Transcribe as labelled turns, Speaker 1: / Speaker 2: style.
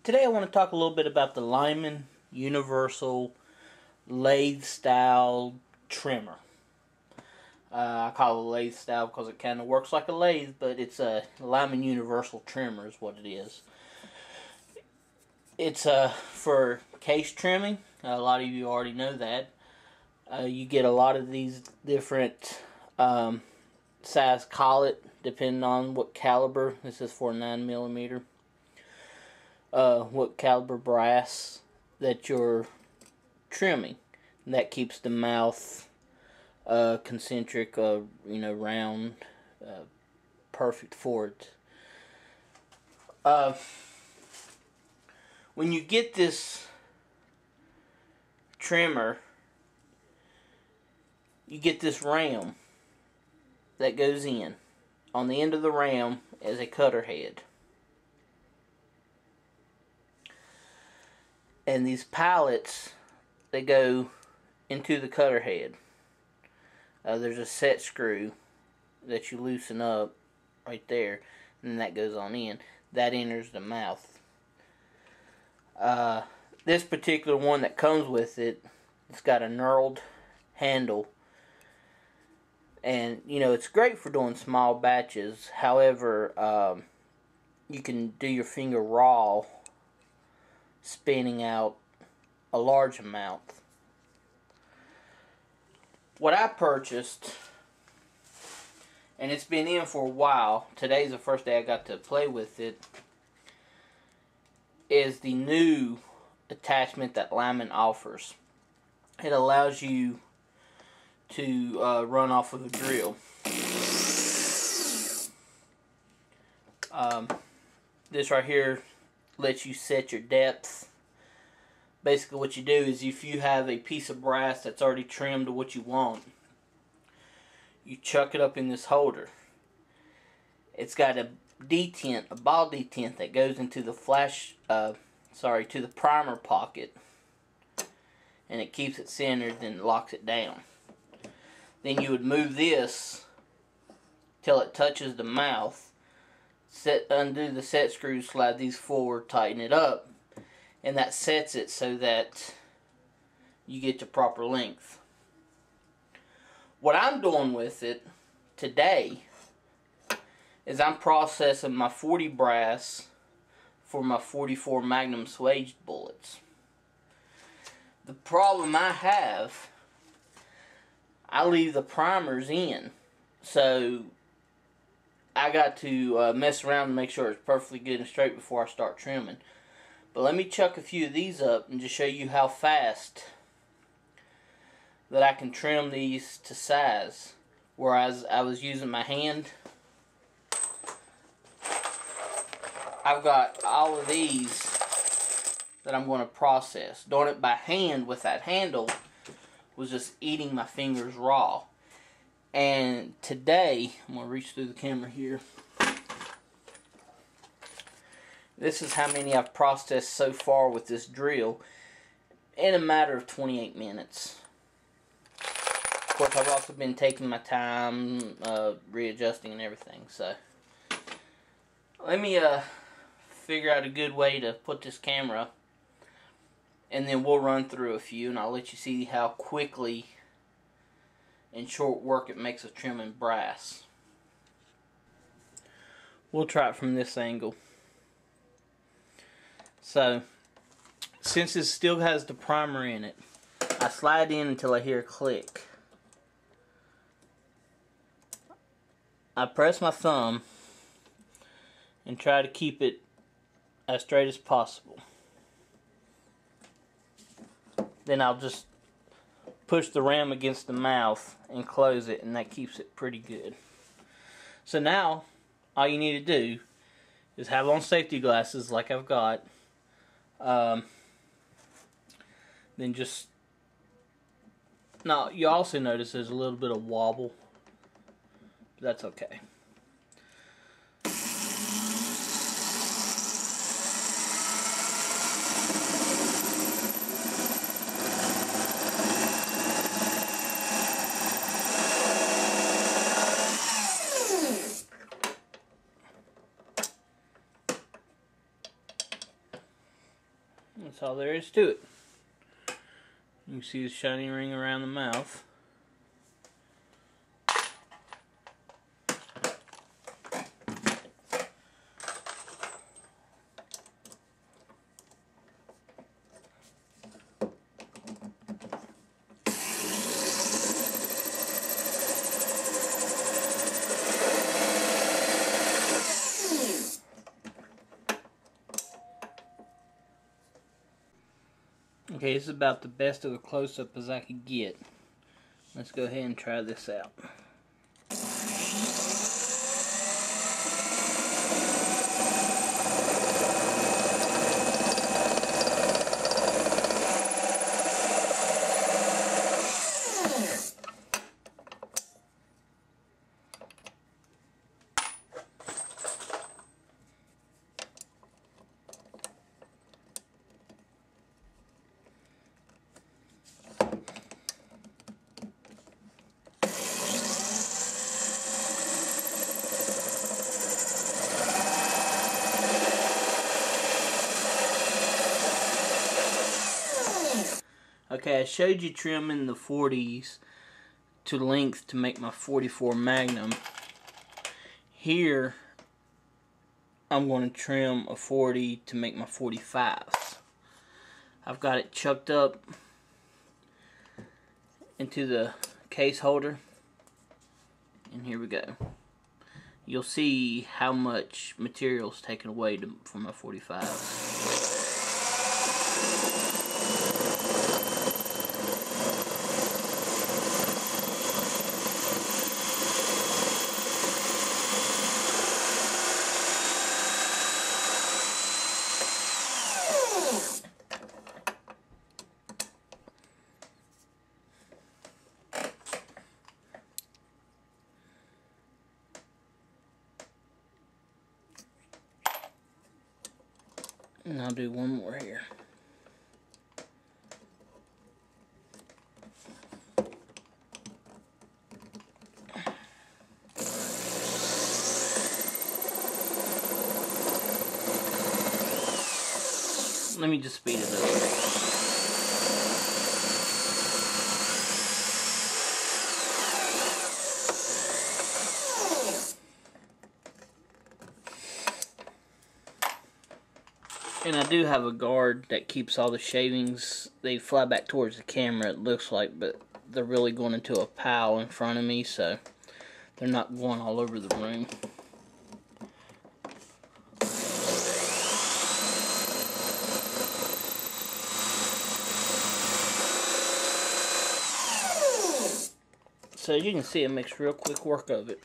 Speaker 1: Today I want to talk a little bit about the Lyman Universal lathe style trimmer. I call it a lathe style because it kind of works like a lathe, but it's a Lyman Universal trimmer is what it is. It's for case trimming. A lot of you already know that. You get a lot of these different size collet depending on what caliber. This is for 9mm. What caliber brass that you're trimming. And that keeps the mouth concentric, round, perfect for it. When you get this trimmer, you get this ram that goes in. On the end of the ram is a cutter head. And these pallets, they go into the cutter head. There's a set screw that you loosen up right there, and that goes on in. That enters the mouth. This particular one that comes with it, it's got a knurled handle. And, it's great for doing small batches. However, you can do your finger raw, spinning out a large amount. What I purchased, and it's been in for a while, today's the first day I got to play with it, is the new attachment that Lyman offers. It allows you to run off of a drill. This right here lets you set your depth. Basically what you do is if you have a piece of brass that's already trimmed to what you want, you chuck it up in this holder. It's got a detent, a ball detent that goes into the to the primer pocket, and it keeps it centered and locks it down. Then you would move this till it touches the mouth, undo the set screws, slide these forward, tighten it up, and that sets it so that you get the proper length. What I'm doing with it today is I'm processing my 40 brass for my 44 magnum swage bullets. The problem I have, I leave the primers in, so I got to mess around and make sure it's perfectly good and straight before I start trimming. But let me chuck a few of these up and just show you how fast that I can trim these to size. Whereas I was using my hand, I've got all of these that I'm going to process. Doing it by hand with that handle was just eating my fingers raw. And today, I'm going to reach through the camera here. This is how many I've processed so far with this drill in a matter of 28 minutes. Of course, I've also been taking my time, readjusting and everything. So, let me figure out a good way to put this camera up, and then we'll run through a few, and I'll let you see how quickly and short work it makes of trimming brass. We'll try it from this angle. So, since it still has the primer in it, I slide in until I hear a click. I press my thumb and try to keep it as straight as possible. Then I'll just push the ram against the mouth and close it, and that keeps it pretty good. So now all you need to do is have on safety glasses like I've got. Then just, now you also notice there's a little bit of wobble, but that's okay. That's all there is to it. You can see the shiny ring around the mouth. Okay, this is about the best of a close-up as I could get. Let's go ahead and try this out. Okay, I showed you trimming the 40s to length to make my 44 Magnum. Here, I'm going to trim a 40 to make my 45s. I've got it chucked up into the case holder, and here we go. You'll see how much material is taken away from my 45s. And I'll do one more here. Let me just speed it up. And I do have a guard that keeps all the shavings. They fly back towards the camera, it looks like, but they're really going into a pile in front of me, so they're not going all over the room. So as you can see, it makes real quick work of it.